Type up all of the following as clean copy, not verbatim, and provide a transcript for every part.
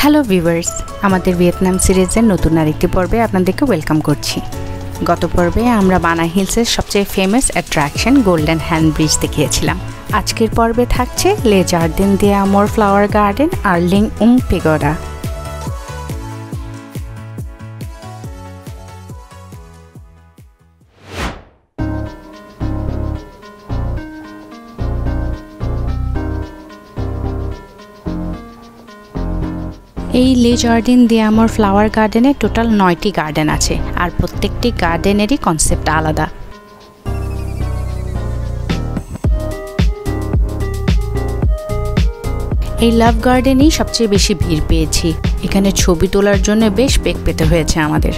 Hello viewers, আমাদের Vietnam সিরিজের নতুন আরেকটি পর্বে আপনাদেরকে ওয়েলকাম করছি। গত পর্বে আমরা বানা হিলসের সবচেয়ে famous attraction golden hand bridge দেখিয়েছিলাম। আজকের পর্বে থাকছে লে জার্দিন দে আমোর ফ্লাওয়ার গার্ডেন আর লিং উং পেগোডা। এই লে জার্দিন দে আমোর ফ্লাওয়ার গার্ডেনে টোটাল 9টি গার্ডেন আছে, আর প্রত্যেকটি গার্ডেনেরই কনসেপ্ট আলাদা। এই লাভ গার্ডেনেই সবচেয়ে বেশি ভিড় পেয়েছি। এখানে ছবি তোলার জন্য বেশ বেগ পেতে হয়েছে আমাদের।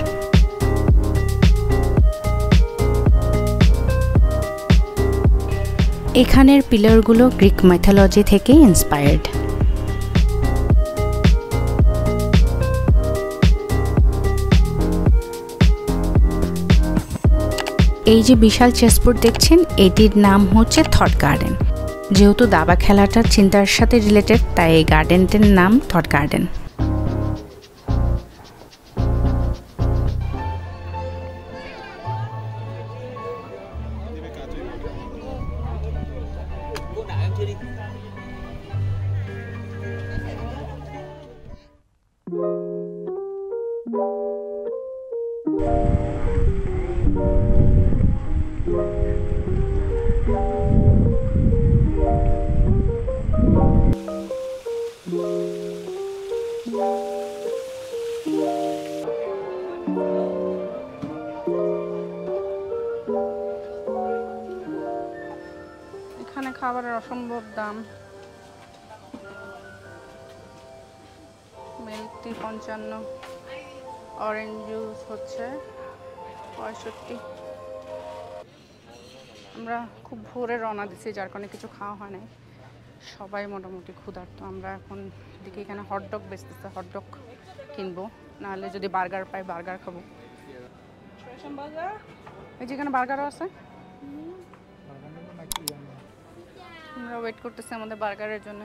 এখানের পিলারগুলো গ্রিক মাইথোলজি থেকে ইন্সপায়ার্ড। এই যে বিশাল চেসবোর্ড দেখছেন, এটির নাম হচ্ছে থট গার্ডেন। যেহেতু দাবা খেলাটার চিন্তার সাথে রিলেটেড, তাই এই গার্ডেনটির নাম থট গার্ডেন। এখানে খাবারের অসম্ভব দাম। মিল্ক টি 55, অরেঞ্জ জুস হচ্ছে 65। আমরা খুব ভোরে রওনা দিচ্ছি, যার কারণে কিছু খাওয়া হয় নাই। সবাই মোটামুটি ক্ষুধার্ত। আমরা এখন দেখি এখানে হটডগ বেচতেছে, হটডগ কিনবো, নাহলে যদি বার্গার পাই বার্গার খাবো। এই যেখানে বার্গারও আছে। আমরা ওয়েট করতেছি আমাদের বার্গারের জন্য।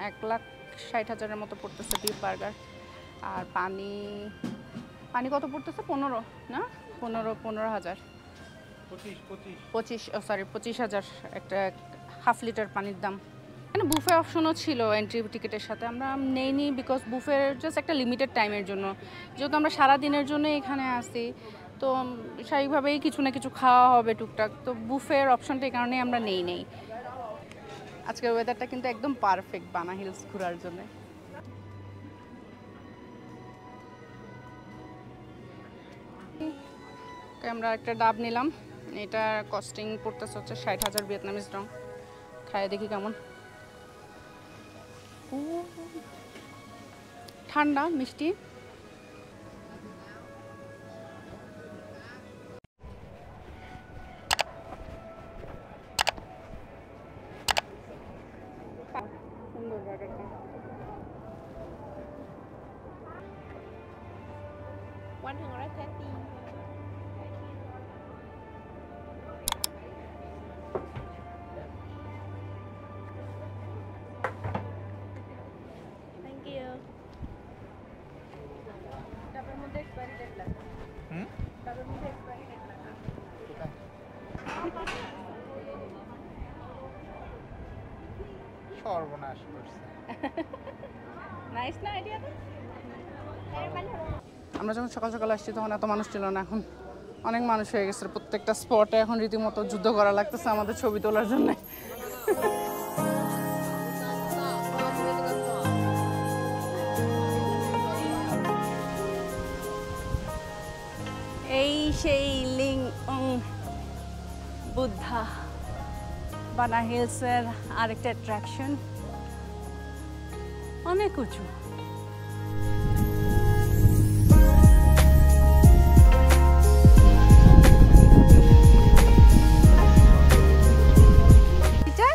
1,60,000-এর মতো পড়তেছে বিফ বার্গার। আর পানি কত পড়তেছে? 15 না, 15,000 25,000 একটা হাফ লিটার পানির দাম। এখানে বুফে অপশনও ছিল এন্ট্রি টিকিটের সাথে। আমরা নেইনি বিকজ বুফের জাস্ট একটা লিমিটেড টাইমের জন্য। যেহেতু আমরা সারাদিনের জন্য এখানে আসি, তো স্বাভাবিকভাবেই কিছু না কিছু খাওয়া হবে টুকটাক, তো বুফের অপশনটা এই কারণেই আমরা নেই। আজকের ওয়েদারটা কিন্তু একদম পারফেক্ট বানা হিলস ঘোরার জন্য। আমরা একটা ডাব নিলাম, এটার কস্টিং পড়তেছে হচ্ছে 60,000 ভিয়েতনামিজ ডং। খায় দেখি কেমন। ঠান্ডা মিষ্টি। সুন্দর বার্গারটা। 130. Thank you. ডাবের মধ্যে এক্সপায়ারি ডেট লাগে। ডাবের মধ্যে এক্সপায়ারি ডেট লাগে। সর্বনাশ করছে। নাইস না আইডিয়াটা? আমরা যখন সকাল সকাল আসছি তখন এত মানুষ ছিল না, এখন অনেক মানুষ হয়ে গেছে। প্রত্যেকটা স্পটে এখন রীতিমতো যুদ্ধ করা লাগতেছে আমাদের ছবি তোলার জন্য। এই সেই লিং উং বুদ্ধা বানা হিলসের আরেকটা অ্যাট্রাকশন। অনেক উঁচু।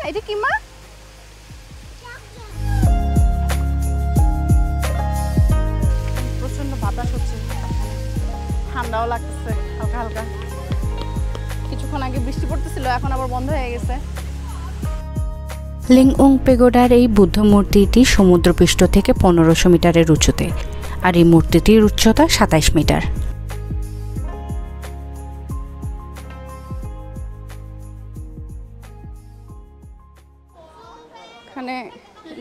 এটা কি মা? প্রচন্ড বাতাস হচ্ছে, ঠান্ডাও লাগতেছে হালকা হালকা। কিছুক্ষণ আগে বৃষ্টি পড়তেছিল, এখন আবার বন্ধ হয়ে গেছে। লিংউং পেগোডার এই বুদ্ধ মূর্তিটি সমুদ্রপৃষ্ঠ থেকে 1500 মিটারের উঁচুতে, আর এই মূর্তিটির উচ্চতা 27 মিটার। এখানে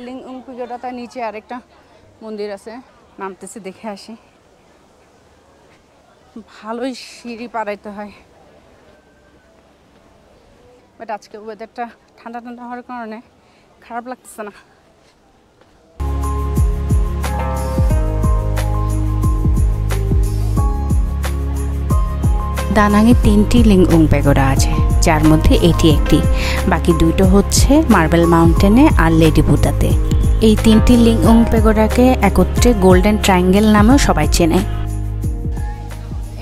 লিংউং পেগোডা, তার নিচে আরেকটা মন্দির আছে, নামতেছে দেখে আসি। ভালোই সিঁড়ি পাড়াইতে হয়, বাট আজকে ওয়েদারটা ঠান্ডা ঠান্ডা হওয়ার কারণে খারাপ লাগতেছে না। দানাংয়ে 3টি লিংউং পেগোডা আছে, যার মধ্যে এটি একটি, বাকি দুটো হচ্ছে মার্বেল মাউন্টেনে আর লেডি বুদাতে। এই 3টি লিংউং পেগোডাকে একত্রে গোল্ডেন ট্রায়াঙ্গেল নামেও সবাই চেনে।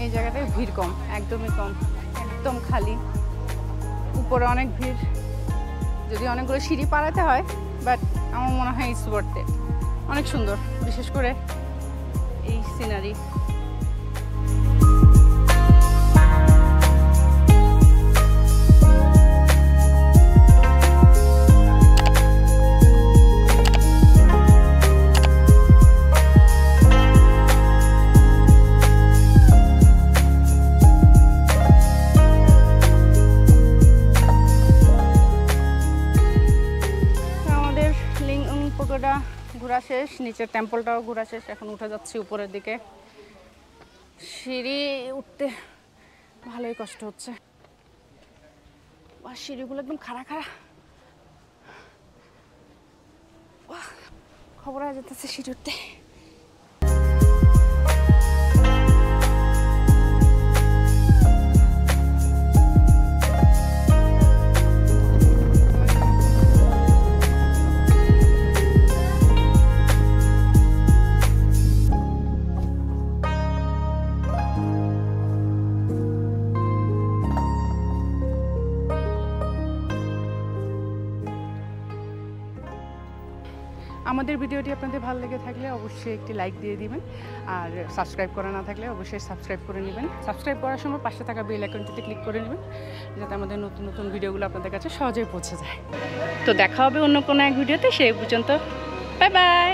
এই জায়গাটায় ভিড় কম, একদমই কম, একদম খালি। উপরে অনেক ভিড়, যদি অনেকগুলো সিঁড়ি পাড়াতে হয়, বাট আমার মনে হয় ইটস ওয়ার্থ ইট। অনেক সুন্দর, বিশেষ করে এই সিনারি। ঘোরা শেষ, নিচের টেম্পলটাও ঘোরা শেষ। এখন উঠে যাচ্ছি উপরের দিকে। সিঁড়ি উঠতে ভালোই কষ্ট হচ্ছে, সিঁড়িগুলো একদম খাড়া খাড়া, খবর হয়ে যেতেছে সিঁড়ি উঠতে। আমাদের ভিডিওটি আপনাদের ভালো লেগে থাকলে অবশ্যই একটি লাইক দিয়ে দিবেন, আর সাবস্ক্রাইব করা না থাকলে অবশ্যই সাবস্ক্রাইব করে নেবেন। সাবস্ক্রাইব করার সময় পাশে থাকা বেল আইকনটিতে ক্লিক করে নেবেন, যাতে আমাদের নতুন নতুন ভিডিওগুলো আপনাদের কাছে সহজেই পৌঁছে যায়। তো দেখা হবে অন্য কোনো এক ভিডিওতে, সেই পর্যন্ত বাই বাই।